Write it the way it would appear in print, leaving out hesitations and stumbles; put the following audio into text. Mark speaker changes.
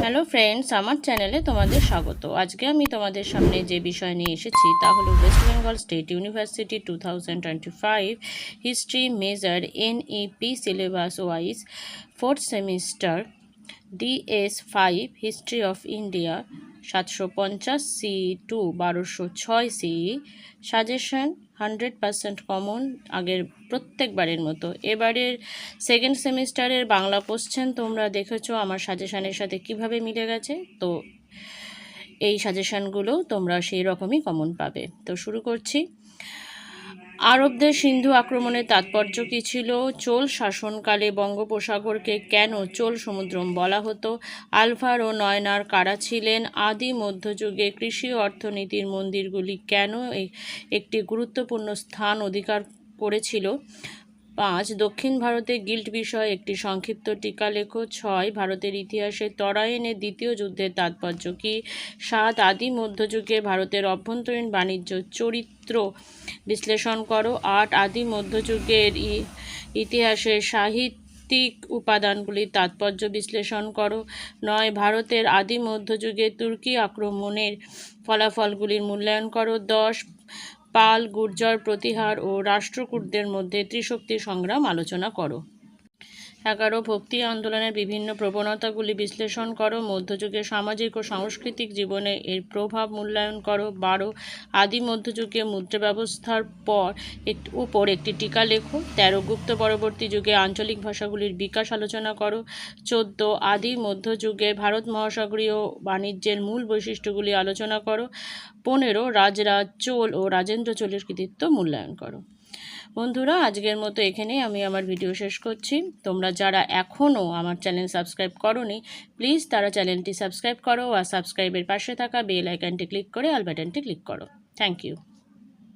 Speaker 1: Hello friends, আমার চ্যানেলে তোমাদের স্বাগত। আজকে আমি তোমাদের সামনে যে বিষয় নিয়ে এসেছি তা হলো West Bengal state university 2025 history major NEP syllabus wise 4th semester DS5 history of India 750 CE2 1206 CE suggestion 100% common, আগের প্রত্যেকবারের মতো। এবারের সেকেন্ড সেমিস্টারের বাংলা কোশ্চেন তোমরা দেখেছো আমার সাজেশানের সাথে কিভাবে মিলে গেছে, তো এই সাজেশানগুলো তোমরা সেই রকমই কমন পাবে। তো শুরু করছি। আরবদের সিন্ধু আক্রমণের তাৎপর্য কী ছিল? চোল শাসনকালে বঙ্গোপসাগরকে কেন চোল সমুদ্রম বলা হতো? আলভার ও নয়নার কারা ছিলেন? আদি মধ্যযুগে কৃষি অর্থনীতির মন্দিরগুলি কেন একটি গুরুত্বপূর্ণ স্থান অধিকার করেছিল? 5. দক্ষিণ ভারতে গিল্ড বিষয়ে একটি সংক্ষিপ্ত টিকা লেখো। 6. ভারতের ইতিহাসে তরাইনের দ্বিতীয় যুদ্ধের তাৎপর্য কী? 7. আদি মধ্যযুগে ভারতের অভ্যন্তরীণ বাণিজ্য চরিত্র বিশ্লেষণ করো। 8. আদি মধ্যযুগের ইতিহাসের সাহিত্যিক উপাদানগুলির তাৎপর্য বিশ্লেষণ করো। 9. ভারতের আদি মধ্যযুগে তুর্কি আক্রমণের ফলাফলগুলির মূল্যায়ন করো। 10. পাল, গুর্জর প্রতিহার ও রাষ্ট্রকূটদের মধ্যে ত্রিশক্তি সংগ্রাম আলোচনা করো। 11. ভক্তি আন্দোলনের বিভিন্ন প্রবণতাগুলি বিশ্লেষণ করো। মধ্যযুগের সামাজিক ও সাংস্কৃতিক জীবনে এর প্রভাব মূল্যায়ন করো। 12. আদি মধ্যযুগে মুদ্রা ব্যবস্থার উপর একটি টিকা লেখো। 13. গুপ্ত পরবর্তী যুগে আঞ্চলিক ভাষাগুলির বিকাশ আলোচনা করো। 14. আদি মধ্যযুগে ভারত মহাসাগরীয় বাণিজ্যের মূল বৈশিষ্ট্যগুলি আলোচনা করো। 15. রাজরাজ চোল ও রাজেন্দ্র চোলের কৃতিত্ব মূল্যায়ন করো। বন্ধুরা, আজকের মতো এখানেই আমি আমার ভিডিও শেষ করছি। তোমরা যারা এখনও আমার চ্যানেল সাবস্ক্রাইব করোনি, প্লিজ তারা চ্যানেলটি সাবস্ক্রাইব করো আর সাবস্ক্রাইবের পাশে থাকা বেল আইকনটি ক্লিক করে অল বাটনটি ক্লিক করো। Thank you.